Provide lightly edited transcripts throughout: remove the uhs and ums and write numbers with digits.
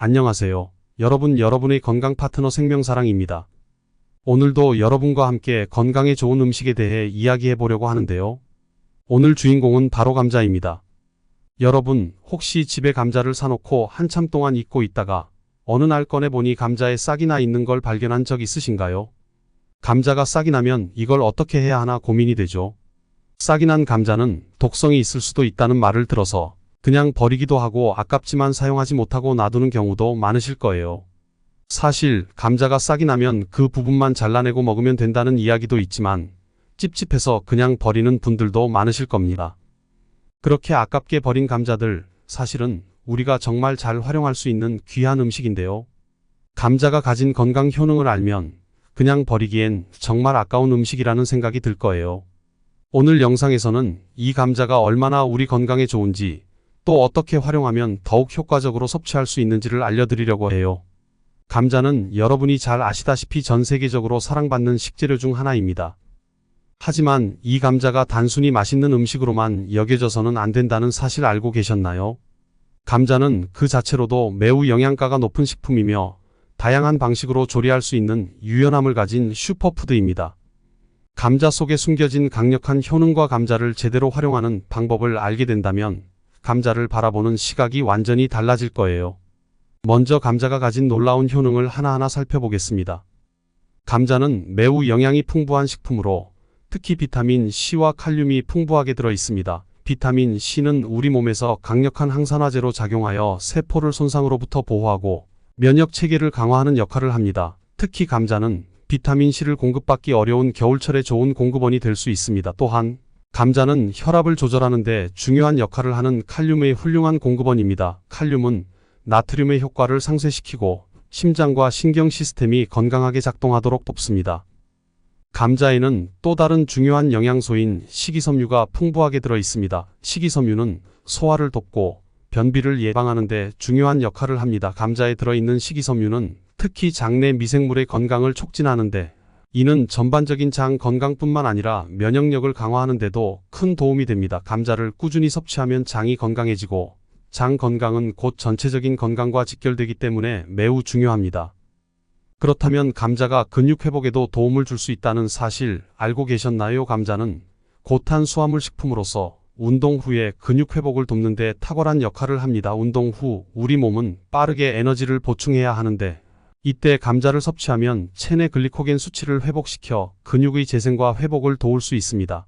안녕하세요. 여러분의 건강 파트너 생명사랑입니다. 오늘도 여러분과 함께 건강에 좋은 음식에 대해 이야기해 보려고 하는데요. 오늘 주인공은 바로 감자입니다. 여러분, 혹시 집에 감자를 사놓고 한참 동안 잊고 있다가 어느 날 꺼내보니 감자에 싹이 나 있는 걸 발견한 적 있으신가요? 감자가 싹이 나면 이걸 어떻게 해야 하나 고민이 되죠. 싹이 난 감자는 독성이 있을 수도 있다는 말을 들어서 그냥 버리기도 하고 아깝지만 사용하지 못하고 놔두는 경우도 많으실 거예요. 사실 감자가 싹이 나면 그 부분만 잘라내고 먹으면 된다는 이야기도 있지만 찝찝해서 그냥 버리는 분들도 많으실 겁니다. 그렇게 아깝게 버린 감자들, 사실은 우리가 정말 잘 활용할 수 있는 귀한 음식인데요. 감자가 가진 건강 효능을 알면 그냥 버리기엔 정말 아까운 음식이라는 생각이 들 거예요. 오늘 영상에서는 이 감자가 얼마나 우리 건강에 좋은지, 또 어떻게 활용하면 더욱 효과적으로 섭취할 수 있는지를 알려드리려고 해요. 감자는 여러분이 잘 아시다시피 전 세계적으로 사랑받는 식재료 중 하나입니다. 하지만 이 감자가 단순히 맛있는 음식으로만 여겨져서는 안 된다는 사실 알고 계셨나요? 감자는 그 자체로도 매우 영양가가 높은 식품이며 다양한 방식으로 조리할 수 있는 유연함을 가진 슈퍼푸드입니다. 감자 속에 숨겨진 강력한 효능과 감자를 제대로 활용하는 방법을 알게 된다면 감자를 바라보는 시각이 완전히 달라질 거예요. 먼저 감자가 가진 놀라운 효능을 하나하나 살펴보겠습니다. 감자는 매우 영양이 풍부한 식품으로 특히 비타민 C와 칼륨이 풍부하게 들어 있습니다. 비타민 C는 우리 몸에서 강력한 항산화제로 작용하여 세포를 손상으로부터 보호하고 면역 체계를 강화하는 역할을 합니다. 특히 감자는 비타민 C를 공급받기 어려운 겨울철에 좋은 공급원이 될 수 있습니다. 또한 감자는 혈압을 조절하는 데 중요한 역할을 하는 칼륨의 훌륭한 공급원입니다. 칼륨은 나트륨의 효과를 상쇄시키고 심장과 신경 시스템이 건강하게 작동하도록 돕습니다. 감자에는 또 다른 중요한 영양소인 식이섬유가 풍부하게 들어 있습니다. 식이섬유는 소화를 돕고 변비를 예방하는 데 중요한 역할을 합니다. 감자에 들어있는 식이섬유는 특히 장내 미생물의 건강을 촉진하는 데, 이는 전반적인 장 건강뿐만 아니라 면역력을 강화하는 데도 큰 도움이 됩니다. 감자를 꾸준히 섭취하면 장이 건강해지고 장 건강은 곧 전체적인 건강과 직결되기 때문에 매우 중요합니다. 그렇다면 감자가 근육 회복에도 도움을 줄 수 있다는 사실 알고 계셨나요? 감자는 고탄수화물 식품으로서 운동 후에 근육 회복을 돕는 데 탁월한 역할을 합니다. 운동 후 우리 몸은 빠르게 에너지를 보충해야 하는데 이때 감자를 섭취하면 체내 글리코겐 수치를 회복시켜 근육의 재생과 회복을 도울 수 있습니다.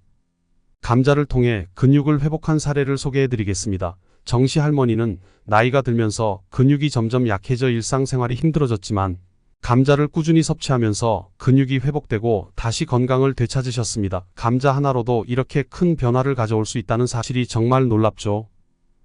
감자를 통해 근육을 회복한 사례를 소개해드리겠습니다. 정씨 할머니는 나이가 들면서 근육이 점점 약해져 일상생활이 힘들어졌지만 감자를 꾸준히 섭취하면서 근육이 회복되고 다시 건강을 되찾으셨습니다. 감자 하나로도 이렇게 큰 변화를 가져올 수 있다는 사실이 정말 놀랍죠.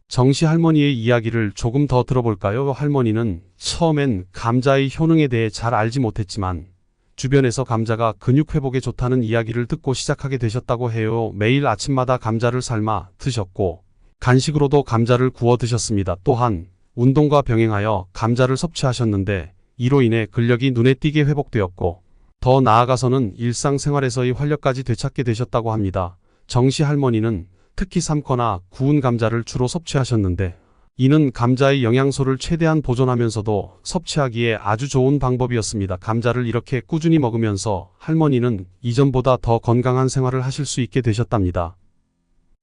정씨 할머니의 이야기를 조금 더 들어볼까요? 할머니는 처음엔 감자의 효능에 대해 잘 알지 못했지만 주변에서 감자가 근육 회복에 좋다는 이야기를 듣고 시작하게 되셨다고 해요. 매일 아침마다 감자를 삶아 드셨고 간식으로도 감자를 구워 드셨습니다. 또한 운동과 병행하여 감자를 섭취하셨는데 이로 인해 근력이 눈에 띄게 회복되었고 더 나아가서는 일상생활에서의 활력까지 되찾게 되셨다고 합니다. 정씨 할머니는 특히 삶거나 구운 감자를 주로 섭취하셨는데 이는 감자의 영양소를 최대한 보존하면서도 섭취하기에 아주 좋은 방법이었습니다. 감자를 이렇게 꾸준히 먹으면서 할머니는 이전보다 더 건강한 생활을 하실 수 있게 되셨답니다.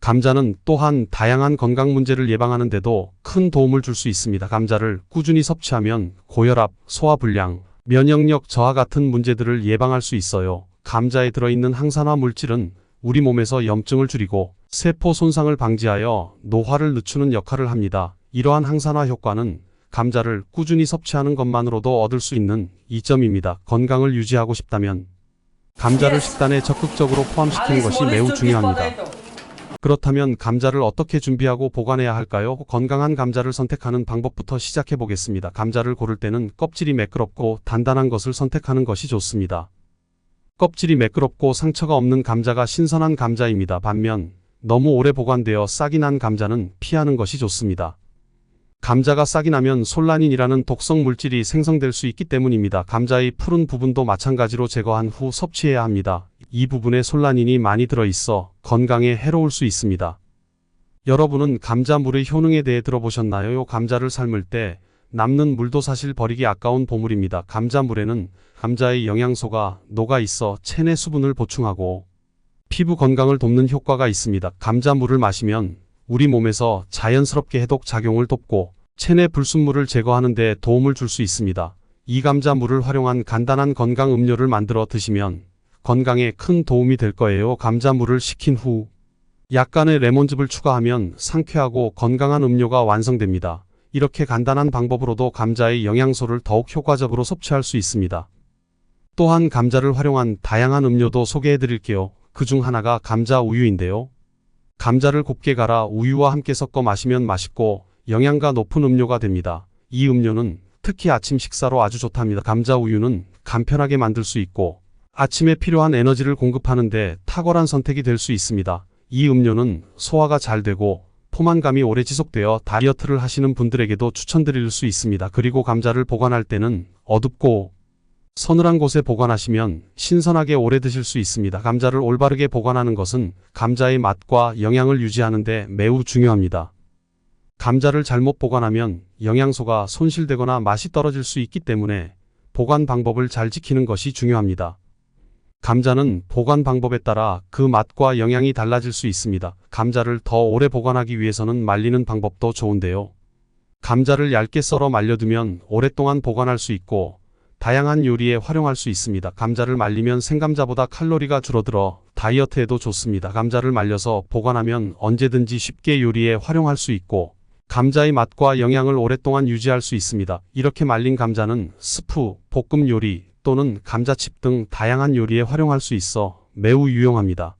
감자는 또한 다양한 건강 문제를 예방하는 데도 큰 도움을 줄 수 있습니다. 감자를 꾸준히 섭취하면 고혈압, 소화불량, 면역력 저하 같은 문제들을 예방할 수 있어요. 감자에 들어있는 항산화 물질은 우리 몸에서 염증을 줄이고 세포 손상을 방지하여 노화를 늦추는 역할을 합니다. 이러한 항산화 효과는 감자를 꾸준히 섭취하는 것만으로도 얻을 수 있는 이점입니다. 건강을 유지하고 싶다면 감자를 식단에 적극적으로 포함시키는 것이 매우 중요합니다. 그렇다면 감자를 어떻게 준비하고 보관해야 할까요? 건강한 감자를 선택하는 방법부터 시작해 보겠습니다. 감자를 고를 때는 껍질이 매끄럽고 단단한 것을 선택하는 것이 좋습니다. 껍질이 매끄럽고 상처가 없는 감자가 신선한 감자입니다. 반면 너무 오래 보관되어 싹이 난 감자는 피하는 것이 좋습니다. 감자가 싹이 나면 솔라닌이라는 독성 물질이 생성될 수 있기 때문입니다. 감자의 푸른 부분도 마찬가지로 제거한 후 섭취해야 합니다. 이 부분에 솔라닌이 많이 들어있어 건강에 해로울 수 있습니다. 여러분은 감자물의 효능에 대해 들어보셨나요? 감자를 삶을 때 남는 물도 사실 버리기 아까운 보물입니다. 감자물에는 감자의 영양소가 녹아 있어 체내 수분을 보충하고 피부 건강을 돕는 효과가 있습니다. 감자물을 마시면 우리 몸에서 자연스럽게 해독 작용을 돕고 체내 불순물을 제거하는 데 도움을 줄 수 있습니다. 이 감자물을 활용한 간단한 건강 음료를 만들어 드시면 건강에 큰 도움이 될 거예요. 감자물을 식힌 후 약간의 레몬즙을 추가하면 상쾌하고 건강한 음료가 완성됩니다. 이렇게 간단한 방법으로도 감자의 영양소를 더욱 효과적으로 섭취할 수 있습니다. 또한 감자를 활용한 다양한 음료도 소개해 드릴게요. 그중 하나가 감자 우유인데요. 감자를 곱게 갈아 우유와 함께 섞어 마시면 맛있고 영양가 높은 음료가 됩니다. 이 음료는 특히 아침 식사로 아주 좋답니다. 감자 우유는 간편하게 만들 수 있고 아침에 필요한 에너지를 공급하는데 탁월한 선택이 될 수 있습니다. 이 음료는 소화가 잘 되고 포만감이 오래 지속되어 다이어트를 하시는 분들에게도 추천드릴 수 있습니다. 그리고 감자를 보관할 때는 어둡고 서늘한 곳에 보관하시면 신선하게 오래 드실 수 있습니다. 감자를 올바르게 보관하는 것은 감자의 맛과 영양을 유지하는 데 매우 중요합니다. 감자를 잘못 보관하면 영양소가 손실되거나 맛이 떨어질 수 있기 때문에 보관 방법을 잘 지키는 것이 중요합니다. 감자는 보관 방법에 따라 그 맛과 영양이 달라질 수 있습니다. 감자를 더 오래 보관하기 위해서는 말리는 방법도 좋은데요. 감자를 얇게 썰어 말려두면 오랫동안 보관할 수 있고 다양한 요리에 활용할 수 있습니다. 감자를 말리면 생감자보다 칼로리가 줄어들어 다이어트에도 좋습니다. 감자를 말려서 보관하면 언제든지 쉽게 요리에 활용할 수 있고 감자의 맛과 영양을 오랫동안 유지할 수 있습니다. 이렇게 말린 감자는 스프, 볶음 요리 또는 감자칩 등 다양한 요리에 활용할 수 있어 매우 유용합니다.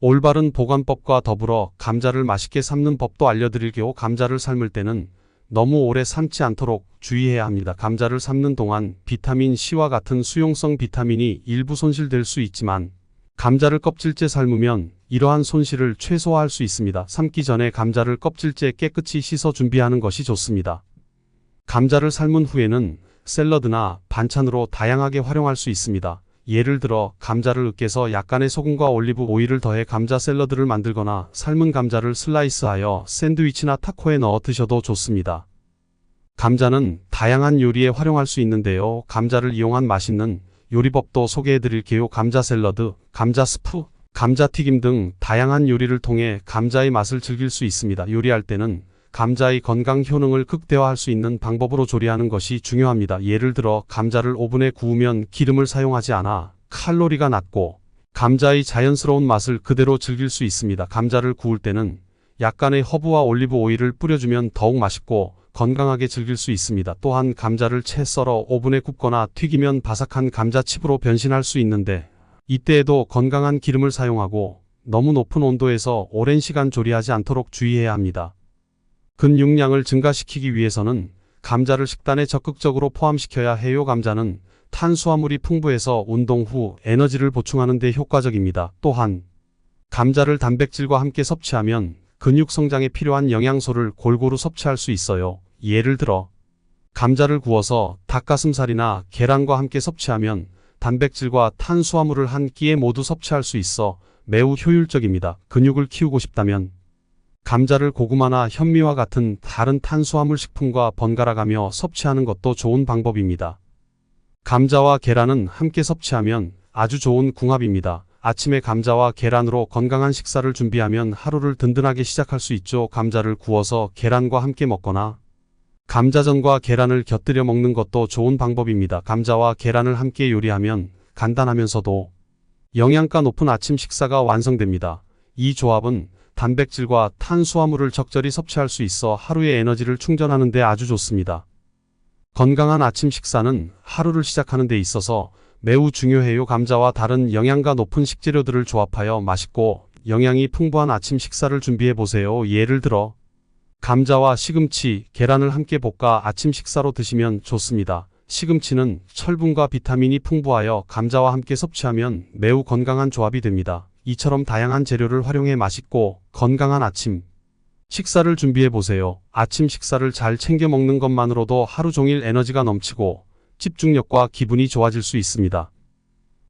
올바른 보관법과 더불어 감자를 맛있게 삶는 법도 알려드릴게요. 감자를 삶을 때는 너무 오래 삶지 않도록 주의해야 합니다. 감자를 삶는 동안 비타민 C와 같은 수용성 비타민이 일부 손실될 수 있지만 감자를 껍질째 삶으면 이러한 손실을 최소화할 수 있습니다. 삶기 전에 감자를 껍질째 깨끗이 씻어 준비하는 것이 좋습니다. 감자를 삶은 후에는 샐러드나 반찬으로 다양하게 활용할 수 있습니다. 예를 들어 감자를 으깨서 약간의 소금과 올리브 오일을 더해 감자 샐러드를 만들거나 삶은 감자를 슬라이스하여 샌드위치나 타코에 넣어 드셔도 좋습니다. 감자는 다양한 요리에 활용할 수 있는데요. 감자를 이용한 맛있는 요리법도 소개해 드릴게요. 감자 샐러드, 감자 스프, 감자튀김 등 다양한 요리를 통해 감자의 맛을 즐길 수 있습니다. 요리할 때는 감자의 건강 효능을 극대화할 수 있는 방법으로 조리하는 것이 중요합니다. 예를 들어 감자를 오븐에 구우면 기름을 사용하지 않아 칼로리가 낮고 감자의 자연스러운 맛을 그대로 즐길 수 있습니다. 감자를 구울 때는 약간의 허브와 올리브 오일을 뿌려주면 더욱 맛있고 건강하게 즐길 수 있습니다. 또한 감자를 채 썰어 오븐에 굽거나 튀기면 바삭한 감자칩으로 변신할 수 있는데 이때에도 건강한 기름을 사용하고 너무 높은 온도에서 오랜 시간 조리하지 않도록 주의해야 합니다. 근육량을 증가시키기 위해서는 감자를 식단에 적극적으로 포함시켜야 해요. 감자는 탄수화물이 풍부해서 운동 후 에너지를 보충하는 데 효과적입니다. 또한 감자를 단백질과 함께 섭취하면 근육 성장에 필요한 영양소를 골고루 섭취할 수 있어요. 예를 들어 감자를 구워서 닭가슴살이나 계란과 함께 섭취하면 단백질과 탄수화물을 한 끼에 모두 섭취할 수 있어 매우 효율적입니다. 근육을 키우고 싶다면 감자를 고구마나 현미와 같은 다른 탄수화물 식품과 번갈아가며 섭취하는 것도 좋은 방법입니다. 감자와 계란은 함께 섭취하면 아주 좋은 궁합입니다. 아침에 감자와 계란으로 건강한 식사를 준비하면 하루를 든든하게 시작할 수 있죠. 감자를 구워서 계란과 함께 먹거나 감자전과 계란을 곁들여 먹는 것도 좋은 방법입니다. 감자와 계란을 함께 요리하면 간단하면서도 영양가 높은 아침 식사가 완성됩니다. 이 조합은 단백질과 탄수화물을 적절히 섭취할 수 있어 하루의 에너지를 충전하는 데 아주 좋습니다. 건강한 아침 식사는 하루를 시작하는 데 있어서 매우 중요해요. 감자와 다른 영양가 높은 식재료들을 조합하여 맛있고 영양이 풍부한 아침 식사를 준비해 보세요. 예를 들어 감자와 시금치, 계란을 함께 볶아 아침 식사로 드시면 좋습니다. 시금치는 철분과 비타민이 풍부하여 감자와 함께 섭취하면 매우 건강한 조합이 됩니다. 이처럼 다양한 재료를 활용해 맛있고 건강한 아침 식사를 준비해 보세요. 아침 식사를 잘 챙겨 먹는 것만으로도 하루 종일 에너지가 넘치고 집중력과 기분이 좋아질 수 있습니다.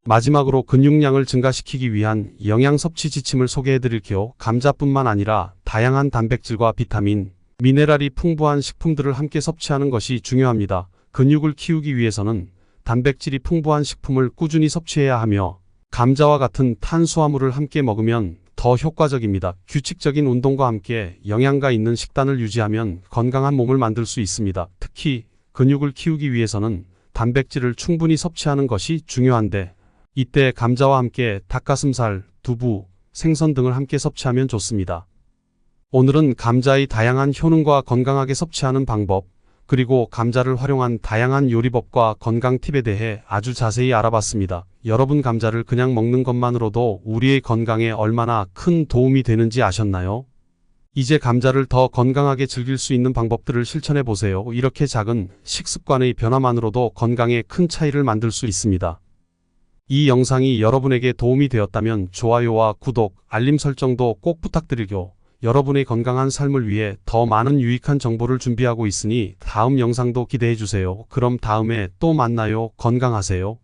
마지막으로 근육량을 증가시키기 위한 영양 섭취 지침을 소개해 드릴게요. 감자뿐만 아니라 다양한 단백질과 비타민, 미네랄이 풍부한 식품들을 함께 섭취하는 것이 중요합니다. 근육을 키우기 위해서는 단백질이 풍부한 식품을 꾸준히 섭취해야 하며 감자와 같은 탄수화물을 함께 먹으면 더 효과적입니다. 규칙적인 운동과 함께 영양가 있는 식단을 유지하면 건강한 몸을 만들 수 있습니다. 특히 근육을 키우기 위해서는 단백질을 충분히 섭취하는 것이 중요한데 이때 감자와 함께 닭가슴살, 두부, 생선 등을 함께 섭취하면 좋습니다. 오늘은 감자의 다양한 효능과 건강하게 섭취하는 방법, 그리고 감자를 활용한 다양한 요리법과 건강 팁에 대해 아주 자세히 알아봤습니다. 여러분 감자를 그냥 먹는 것만으로도 우리의 건강에 얼마나 큰 도움이 되는지 아셨나요? 이제 감자를 더 건강하게 즐길 수 있는 방법들을 실천해 보세요. 이렇게 작은 식습관의 변화만으로도 건강에 큰 차이를 만들 수 있습니다. 이 영상이 여러분에게 도움이 되었다면 좋아요와 구독, 알림 설정도 꼭 부탁드리고 여러분의 건강한 삶을 위해 더 많은 유익한 정보를 준비하고 있으니 다음 영상도 기대해 주세요. 그럼 다음에 또 만나요. 건강하세요.